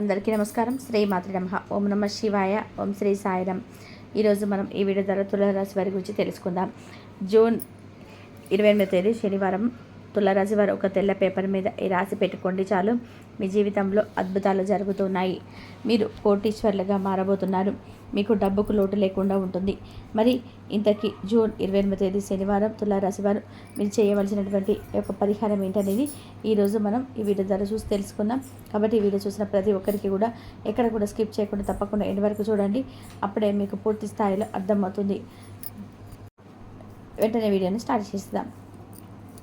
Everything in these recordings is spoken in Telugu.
అందరికీ నమస్కారం. శ్రీ మాతృ నమః. ఓం నమ శివాయ. ఓం శ్రీ సాయిరామ్. ఈరోజు మనం ఈ వీడియో ద్వారా తులారాశి వారి గురించి తెలుసుకుందాం. జూన్ 28వ తేదీ శనివారం తులారాశి వారు ఒక తెల్ల పేపర్ మీద ఈ రాశి పెట్టుకోండి చాలు, మీ జీవితంలో అద్భుతాలు జరుగుతున్నాయి. మీరు కోటీశ్వర్లుగా మారబోతున్నారు. మీకు డబ్బుకు లోటు లేకుండా ఉంటుంది. మరి ఇంతకీ జూన్ 28వ తేదీ శనివారం తులారాశి వారు మీరు చేయవలసినటువంటి ఒక పరిహారం ఏంటనేది ఈరోజు మనం ఈ వీడియో ద్వారా చూసి తెలుసుకుందాం. కాబట్టి ఈ వీడియో చూసిన ప్రతి ఒక్కరికి కూడా ఎక్కడ కూడా స్కిప్ చేయకుండా తప్పకుండా ఎండ్ వరకు చూడండి. అప్పుడే మీకు పూర్తి స్థాయిలో అర్థమవుతుంది. వెంటనే వీడియోని స్టార్ట్ చేద్దాం.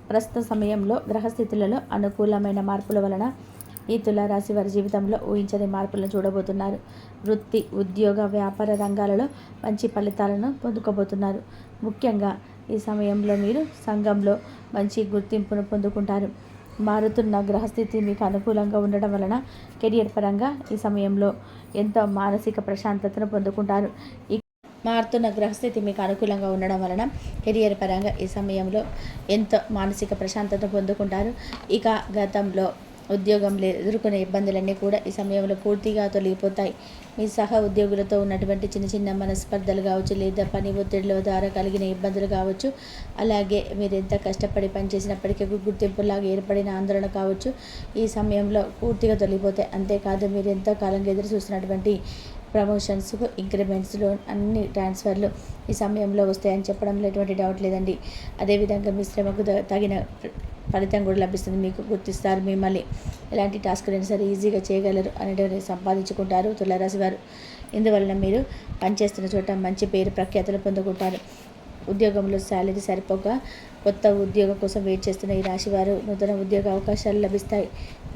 ప్రస్తుత సమయంలో గ్రహస్థితులలో అనుకూలమైన మార్పుల వలన ఈ తులారాశి వారి జీవితంలో ఊహించని మార్పులను చూడబోతున్నారు. వృత్తి, ఉద్యోగ, వ్యాపార రంగాలలో మంచి ఫలితాలను పొందుకోబోతున్నారు. ముఖ్యంగా ఈ సమయంలో మీరు సంఘంలో మంచి గుర్తింపును పొందుకుంటారు. మారుతున్న గ్రహస్థితి మీకు అనుకూలంగా ఉండడం వలన కెరియర్ పరంగా ఈ సమయంలో ఎంతో మానసిక ప్రశాంతతను పొందుకుంటారు. మారుతున్న గ్రహస్థితి మీకు అనుకూలంగా ఉండడం వలన కెరియర్ పరంగా ఈ సమయంలో ఎంతో మానసిక ప్రశాంతత పొందుకుంటారు. ఇక గతంలో ఉద్యోగంలో ఎదుర్కొనే ఇబ్బందులన్నీ కూడా ఈ సమయంలో పూర్తిగా తొలగిపోతాయి. మీ సహ ఉద్యోగులతో ఉన్నటువంటి చిన్న చిన్న మనస్పర్ధలు కావచ్చు, లేదా పని ఒత్తిడిల ద్వారా కలిగిన ఇబ్బందులు కావచ్చు, అలాగే మీరు ఎంత కష్టపడి పనిచేసినప్పటికీ గుర్తింపులాగా ఏర్పడిన ఆందోళన కావచ్చు, ఈ సమయంలో పూర్తిగా తొలగిపోతాయి. అంతేకాదు మీరు ఎంతో కాలంగా ఎదురు చూస్తున్నటువంటి ప్రమోషన్స్, ఇంక్రిమెంట్స్లో అన్ని ట్రాన్స్ఫర్లు ఈ సమయంలో వస్తాయని చెప్పడంలో ఎటువంటి డౌట్ లేదండి. అదేవిధంగా మీ శ్రమకు తగిన ఫలితం కూడా లభిస్తుంది. మీకు గుర్తిస్తారు. మిమ్మల్ని ఎలాంటి టాస్క్లైనా సరే ఈజీగా చేయగలరు అనేటువంటి సంపాదించుకుంటారు తులారాశి వారు. ఇందువలన మీరు పనిచేస్తున్న చోట మంచి పేరు ప్రఖ్యాతులు పొందుకుంటారు. ఉద్యోగంలో శాలరీ సరిపోక కొత్త ఉద్యోగం కోసం వెయిట్ చేస్తున్న ఈ రాశి వారు నూతన ఉద్యోగ అవకాశాలు లభిస్తాయి.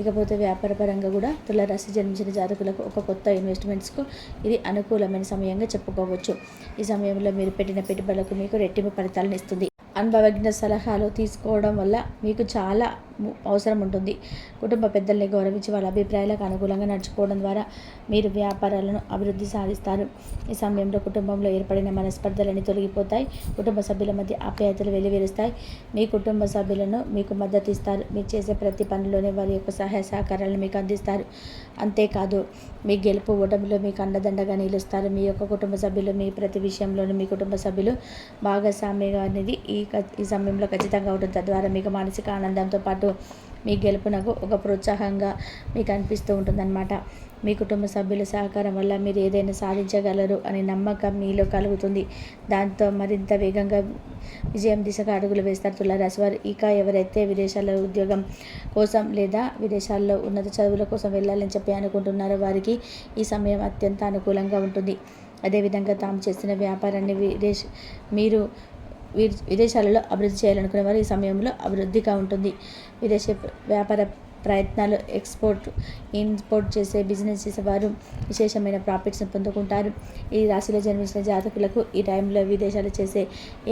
ఇకపోతే వ్యాపార పరంగా కూడా తులారాశి జన్మించిన జాతకులకు ఒక కొత్త ఇన్వెస్ట్మెంట్స్కు ఇది అనుకూలమైన సమయంగా చెప్పుకోవచ్చు. ఈ సమయంలో మీరు పెట్టిన పెట్టుబడులకు మీకు రెట్టింపు ఫలితాలను ఇస్తుంది. అనుభవజ్ఞ సలహాలు తీసుకోవడం వల్ల మీకు చాలా అవసరం ఉంటుంది. కుటుంబ పెద్దల్ని గౌరవించి వాళ్ళ అభిప్రాయాలకు అనుకూలంగా నడుచుకోవడం ద్వారా మీరు వ్యాపారాలను అభివృద్ధి సాధిస్తారు. ఈ సమయంలో కుటుంబంలో ఏర్పడిన మనస్పర్ధలన్నీ తొలగిపోతాయి. కుటుంబ సభ్యుల మధ్య ఆప్యాయతలు వెలువరుస్తాయి. మీ కుటుంబ సభ్యులను మీకు మద్దతు ఇస్తారు. మీరు చేసే ప్రతి పనిలోనే వారి యొక్క సహాయ సహకారాలను మీకు అందిస్తారు. అంతేకాదు మీ గెలుపు ఓటమిలో మీకు అండదండగా నిలుస్తారు. మీ యొక్క కుటుంబ సభ్యులు మీ ప్రతి విషయంలోనూ మీ కుటుంబ సభ్యులు భాగస్వామ్యంగా అనేది ఈ సమయంలో ఖచ్చితంగా ఉంటుంది. తద్వారా మీకు మానసిక ఆనందంతో పాటు మీ గెలుపునకు ఒక ప్రోత్సాహంగా మీకు అనిపిస్తూ ఉంటుందన్నమాట. మీ కుటుంబ సభ్యుల సహకారం వల్ల మీరు ఏదైనా సాధించగలరు అనే నమ్మకం మీలో కలుగుతుంది. దాంతో మరింత వేగంగా విజయం దిశగా అడుగులు వేస్తారు తులారాశి వారు. ఇక ఎవరైతే విదేశాల్లో ఉద్యోగం కోసం లేదా విదేశాల్లో ఉన్నత చదువుల కోసం వెళ్ళాలని చెప్పి అనుకుంటున్నారో వారికి ఈ సమయం అత్యంత అనుకూలంగా ఉంటుంది. అదేవిధంగా తాము చేస్తున్న వ్యాపారాన్ని మీరు విదేశాలలో అభివృద్ధి చేయాలనుకునే వారు ఈ సమయంలో అభివృద్ధిగా ఉంటుంది. విదేశీ వ్యాపార ప్రయత్నాలు, ఎక్స్పోర్ట్, ఇంపోర్ట్ చేసే బిజినెస్ చేసేవారు విశేషమైన ప్రాఫిట్స్ని పొందుకుంటారు. ఈ రాశిలో జన్మించిన జాతకులకు ఈ టైంలో విదేశాలు చేసే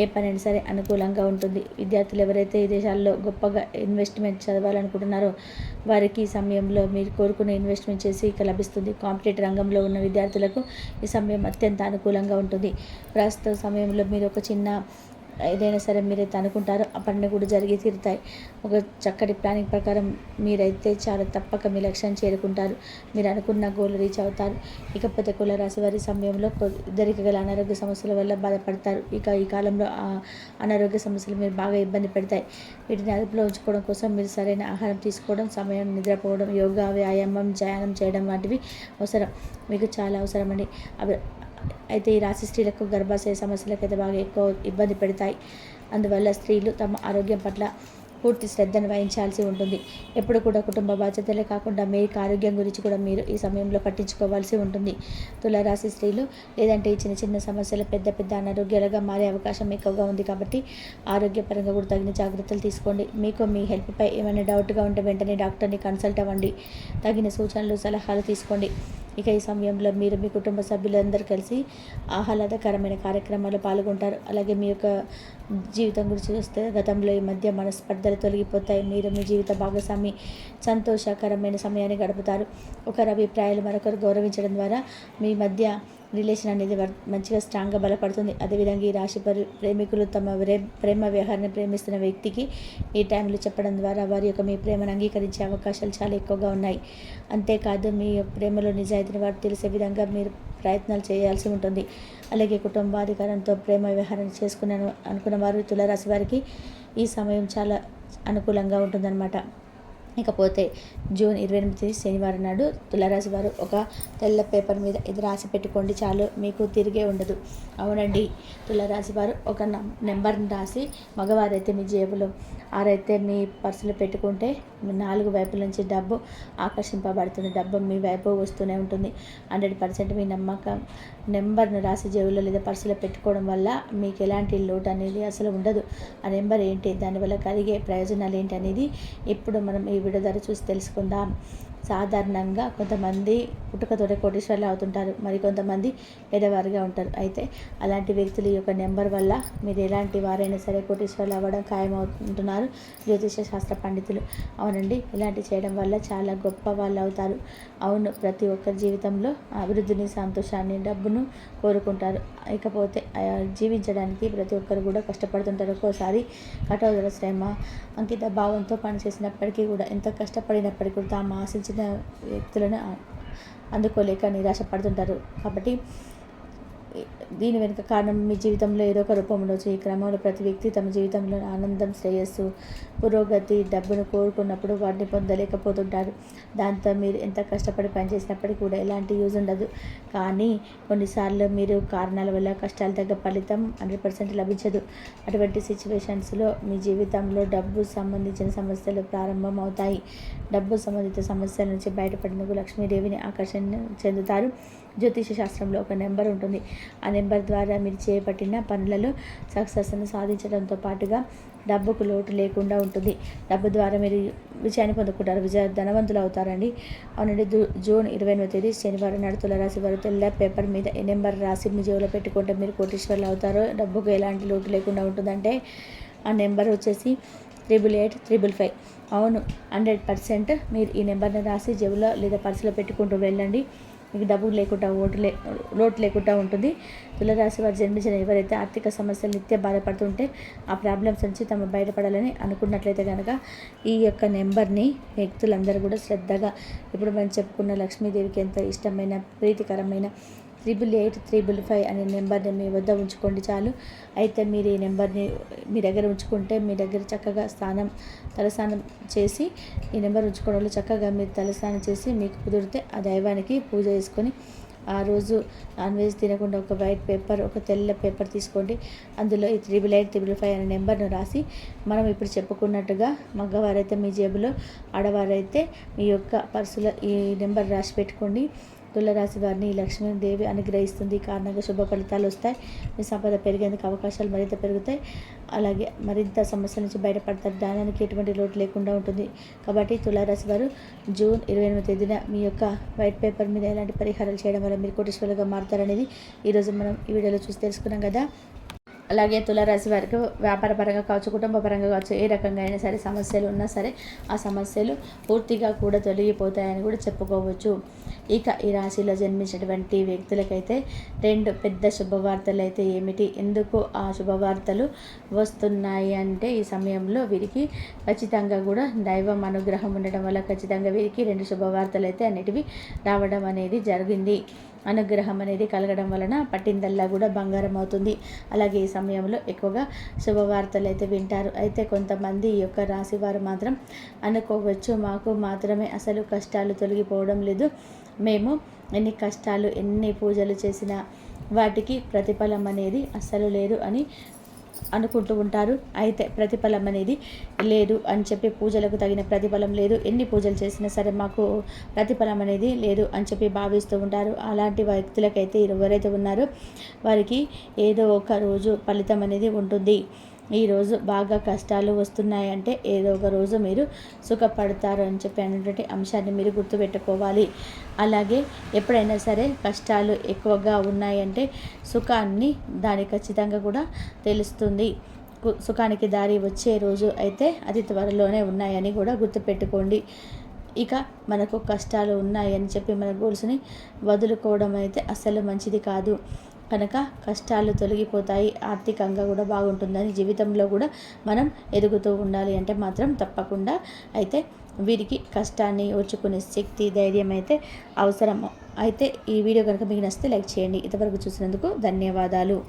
ఏ పనైనా సరే అనుకూలంగా ఉంటుంది. విద్యార్థులు ఎవరైతే విదేశాల్లో గొప్పగా ఇన్వెస్ట్మెంట్ చదవాలనుకుంటున్నారో వారికి ఈ సమయంలో మీరు కోరుకునే ఇన్వెస్ట్మెంట్ చేసి ఇక లభిస్తుంది. కాంపిటేటివ్ రంగంలో ఉన్న విద్యార్థులకు ఈ సమయం అత్యంత అనుకూలంగా ఉంటుంది. ప్రస్తుత సమయంలో మీరు ఒక చిన్న ఏదైనా సరే మీరైతే అనుకుంటారో ఆ పనులు కూడా జరిగి తీరుతాయి. ఒక చక్కటి ప్లానింగ్ ప్రకారం మీరైతే చాలా తప్పక మీ లక్ష్యాన్ని చేరుకుంటారు. మీరు అనుకున్న గోల్ రీచ్ అవుతారు. ఇకపోతే తులారాశి వారి సమయంలో ఇద్దరికి గల అనారోగ్య సమస్యల వల్ల బాధపడతారు. ఇక ఈ కాలంలో అనారోగ్య సమస్యలు మీరు బాగా ఇబ్బంది పెడతాయి. వీటిని అదుపులో ఉంచుకోవడం కోసం మీరు సరైన ఆహారం తీసుకోవడం, సమయం నిద్రపోవడం, యోగా, వ్యాయామం, ధ్యానం చేయడం వంటివి అవసరం. మీకు చాలా అవసరం అండి. అయితే ఈ రాశి స్త్రీలకు గర్భాశయ సమస్యలకు అయితే బాగా ఎక్కువ ఇబ్బంది పెడతాయి. అందువల్ల స్త్రీలు తమ ఆరోగ్యం పట్ల పూర్తి శ్రద్ధను వహించాల్సి ఉంటుంది. ఎప్పుడు కూడా కుటుంబ బాధ్యతలే కాకుండా మీకు ఆరోగ్యం గురించి కూడా మీరు ఈ సమయంలో పట్టించుకోవాల్సి ఉంటుంది. తులారాశి స్త్రీలు లేదంటే ఈ చిన్న చిన్న సమస్యలు పెద్ద పెద్ద అనారోగ్యాలుగా మారే అవకాశం ఎక్కువగా ఉంది. కాబట్టి ఆరోగ్యపరంగా కూడా తగిన జాగ్రత్తలు తీసుకోండి. మీకు మీ హెల్త్పై ఏమైనా డౌట్గా ఉంటే వెంటనే డాక్టర్ని కన్సల్ట్ అవ్వండి. తగిన సూచనలు, సలహాలు తీసుకోండి. ఇక ఈ సమయంలో మీరు మీ కుటుంబ సభ్యులందరూ కలిసి ఆహ్లాదకరమైన కార్యక్రమాల్లో పాల్గొంటారు. అలాగే మీ యొక్క జీవితం గురించి చూస్తే గతంలో ఈ మధ్య మనస్పర్ధలు తొలగిపోతాయి. మీరు మీ జీవిత భాగస్వామి సంతోషకరమైన సమయాన్ని గడుపుతారు. ఒకరి అభిప్రాయాలు మరొకరు గౌరవించడం ద్వారా మీ మధ్య రిలేషన్ అనేది మంచిగా స్ట్రాంగ్గా బలపడుతుంది. అదేవిధంగా ఈ రాశి ప్రేమికులు తమ ప్రేమ వ్యవహారాన్ని ప్రేమిస్తున్న వ్యక్తికి ఈ టైంలో చెప్పడం ద్వారా వారి యొక్క మీ ప్రేమను అంగీకరించే అవకాశాలు చాలా ఎక్కువగా ఉన్నాయి. అంతేకాదు మీ ప్రేమలో నిజాయితీని వారు తెలిసే విధంగా మీరు ప్రయత్నాలు చేయాల్సి ఉంటుంది. అలాగే కుటుంబాధికారంతో ప్రేమ వ్యవహారం అనుకున్న వారు తులారాశి వారికి ఈ సమయం చాలా అనుకూలంగా ఉంటుందన్నమాట. ఇకపోతే జూన్ 28 శనివారం నాడు తులారాశి వారు ఒక తెల్ల పేపర్ మీద ఇది రాసి పెట్టుకోండి, చాలు, మీకు తిరిగే ఉండదు. అవునండి, తులారాశి వారు ఒక నెంబర్ని రాసి, మగవారైతే మీ జేబులో, ఆరైతే మీ పర్సులో పెట్టుకుంటే 4 వైపుల నుంచి డబ్బు ఆకర్షింపబడుతుంది. డబ్బు మీ వైపు వస్తూనే ఉంటుంది. 100% మీ నెంబర్ను రాసి జేబులో లేదా పర్సులో పెట్టుకోవడం వల్ల మీకు ఎలాంటి లోటు అనేది అసలు ఉండదు. ఆ నెంబర్ ఏంటి, దానివల్ల కలిగే ప్రయోజనాలు ఏంటి అనేది ఇప్పుడు మనం ఈ వీడియో ద్వారా చూసి తెలుసుకుందాం. సాధారణంగా కొంతమంది పుట్టుకతోనే కోటీశ్వర్లు అవుతుంటారు, మరి కొంతమంది పేదవారిగా ఉంటారు. అయితే అలాంటి వ్యక్తుల యొక్క నెంబర్ వల్ల మీరు ఎలాంటి వారైనా సరే కోటీశ్వర్లు అవ్వడం ఖాయమవుతుంటున్నారు జ్యోతిష శాస్త్ర పండితులు. అవునండి, ఇలాంటి చేయడం వల్ల చాలా గొప్ప వాళ్ళు అవుతారు. అవును, ప్రతి ఒక్కరి జీవితంలో అభివృద్ధిని, సంతోషాన్ని, డబ్బును కోరుకుంటారు. ఇకపోతే జీవించడానికి ప్రతి ఒక్కరు కూడా కష్టపడుతుంటారు. ఒక్కోసారి కఠోర శ్రమ, అంకిత భావంతో పనిచేసినప్పటికీ కూడా, ఎంత కష్టపడినప్పటికీ కూడా తాము ఆశించిన వ్యక్తులను అందుకోలేక నిరాశ పడుతుంటారు. కాబట్టి దీని వెనుక కారణం మీ జీవితంలో ఏదో ఒక రూపం ఉండవచ్చు. ఈ క్రమంలో ప్రతి వ్యక్తి తమ జీవితంలో ఆనందం, శ్రేయస్సు, పురోగతి, డబ్బును కోరుకున్నప్పుడు వాటిని పొందలేకపోతుంటారు. దాంతో మీరు ఎంత కష్టపడి పనిచేసినప్పటికీ కూడా ఎలాంటి యూజ్ ఉండదు. కానీ కొన్నిసార్లు మీరు కారణాల వల్ల కష్టాలు తగ్గ ఫలితం 100% లభించదు. అటువంటి సిచ్యువేషన్స్లో మీ జీవితంలో డబ్బు సంబంధించిన సమస్యలు ప్రారంభం అవుతాయి. డబ్బు సంబంధిత సమస్యల నుంచి బయటపడినందుకు లక్ష్మీదేవిని ఆకర్షణ చెందుతారు. జ్యోతిష శాస్త్రంలో ఒక నెంబర్ ఉంటుంది. ఆ నెంబర్ ద్వారా మీరు చేపట్టిన పనులలో సక్సెస్ను సాధించడంతో పాటుగా డబ్బుకు లోటు లేకుండా ఉంటుంది. డబ్బు ద్వారా మీరు విజయాన్ని పొందుకుంటారు, ధనవంతులు అవుతారండి. అవునండి, జూన్ 28 శనివారం నాడు తులారాశి వారు తెల్ల పేపర్ మీద ఈ నెంబర్ రాసి మీ జేబులో పెట్టుకుంటే మీరు కోటీశ్వర్లు అవుతారు. డబ్బుకు ఎలాంటి లోటు లేకుండా ఉంటుందంటే ఆ నెంబర్ వచ్చేసి 888555. అవును, 100% మీరు ఈ నెంబర్ని రాసి జేబులో లేదా పర్సులో పెట్టుకుంటూ వెళ్ళండి. మీకు డబ్బు లేకుండా లోటు లేకుండా ఉంటుంది. తులారాశి వారు జన్మించిన ఎవరైతే ఆర్థిక సమస్యలు నిత్యం బాధపడుతుంటే ఆ ప్రాబ్లమ్స్ నుంచి తమ బయటపడాలని అనుకున్నట్లయితే కనుక ఈ యొక్క నెంబర్ని వ్యక్తులందరూ కూడా శ్రద్ధగా, ఇప్పుడు మనం చెప్పుకున్న లక్ష్మీదేవికి ఎంతో ఇష్టమైన, ప్రీతికరమైన 888555 అనే నెంబర్ని మీ వద్ద ఉంచుకోండి, చాలు. అయితే మీరు ఈ నెంబర్ని మీ దగ్గర ఉంచుకుంటే మీ దగ్గర చక్కగా తలస్నానం చేసి, ఈ నెంబర్ ఉంచుకోవడంలో చక్కగా మీరు తలస్నానం చేసి, మీకు కుదిరితే ఆ దైవానికి పూజ చేసుకొని ఆ రోజు నాన్ వెజ్ తినకుండా ఒక వైట్ పేపర్, ఒక తెల్ల పేపర్ తీసుకోండి. అందులో ఈ 888555 అనే నెంబర్ను రాసి, మనం ఇప్పుడు చెప్పుకున్నట్టుగా మగవారైతే మీ జేబులో, ఆడవారైతే మీ యొక్క పర్సులో ఈ నెంబర్ రాసి పెట్టుకోండి. తులారాశి వారిని లక్ష్మీదేవి అనుగ్రహిస్తుంది. కారణంగా శుభ ఫలితాలు వస్తాయి. మీ సంపద పెరిగేందుకు అవకాశాలు మరింత పెరుగుతాయి. అలాగే మరింత సమస్యల నుంచి బయటపడతారు. ధనానికి ఎటువంటి లోటు లేకుండా ఉంటుంది. కాబట్టి తులారాశి వారు జూన్ 28 మీ యొక్క వైట్ పేపర్ మీద ఎలాంటి పరిహారాలు చేయడం వల్ల మీరు కోటీశ్వరులుగా మారుతారనేది ఈరోజు మనం ఈ వీడియోలో చూసి తెలుసుకున్నాం కదా. అలాగే తులారాశి వారికి వ్యాపార పరంగా కావచ్చు, కుటుంబ పరంగా కావచ్చు, ఏ రకంగా అయినా సరే సమస్యలు ఉన్నా సరే ఆ సమస్యలు పూర్తిగా కూడా తొలగిపోతాయని కూడా చెప్పుకోవచ్చు. ఇక ఈ రాశిలో జన్మించినటువంటి వ్యక్తులకైతే 2 పెద్ద శుభవార్తలు అయితే ఏమిటి, ఎందుకు ఆ శుభవార్తలు వస్తున్నాయి అంటే, ఈ సమయంలో వీరికి ఖచ్చితంగా కూడా దైవం అనుగ్రహం ఉండడం వల్ల ఖచ్చితంగా వీరికి 2 శుభవార్తలు అయితే అన్నిటివి రావడం అనేది జరిగింది. అనుగ్రహం అనేది కలగడం వలన పట్టిందల్లా కూడా బంగారం అవుతుంది. అలాగే ఈ సమయంలో ఎక్కువగా శుభవార్తలు అయితే వింటారు. అయితే కొంతమంది ఈ యొక్క రాశి వారు మాత్రం అనుకోవచ్చు, మాకు మాత్రమే అసలు కష్టాలు తొలగిపోవడం లేదు, మేము ఎన్ని కష్టాలు, ఎన్ని పూజలు చేసినా వాటికి ప్రతిఫలం అనేది అస్సలు లేదు అని అనుకుంటూ ఉంటారు. అయితే ప్రతిఫలం అనేది లేదు అని చెప్పి, పూజలకు తగిన ప్రతిఫలం లేదు, ఎన్ని పూజలు చేసినా సరే మాకు ప్రతిఫలం అనేది లేదు అని చెప్పి భావిస్తూ ఉంటారు. అలాంటి వ్యక్తులకైతే ఎవరైతే ఉన్నారో వారికి ఏదో ఒక రోజు ఫలితం అనేది ఉంటుంది. ఈరోజు బాగా కష్టాలు వస్తున్నాయంటే ఏదో ఒక రోజు మీరు సుఖపడతారు అని చెప్పి అనేటువంటి అంశాన్ని మీరు గుర్తుపెట్టుకోవాలి. అలాగే ఎప్పుడైనా సరే కష్టాలు ఎక్కువగా ఉన్నాయంటే సుఖాన్ని దాని ఖచ్చితంగా కూడా తెలుస్తుంది. సుఖానికి దారి వచ్చే రోజు అయితే అతి త్వరలోనే ఉన్నాయని కూడా గుర్తుపెట్టుకోండి. ఇక మనకు కష్టాలు ఉన్నాయని చెప్పి మన గోల్స్ని వదులుకోవడం అయితే అస్సలు మంచిది కాదు. కనుక కష్టాలు తొలగిపోతాయి, ఆర్థికంగా కూడా బాగుంటుందని, జీవితంలో కూడా మనం ఎదుగుతూ ఉండాలి అంటే మాత్రం తప్పకుండా అయితే వీరికి కష్టాన్ని ఓర్చుకునే శక్తి, ధైర్యం అయితే అవసరము. అయితే ఈ వీడియో కనుక మీకు నచ్చితే లైక్ చేయండి. ఇంతవరకు చూసినందుకు ధన్యవాదాలు.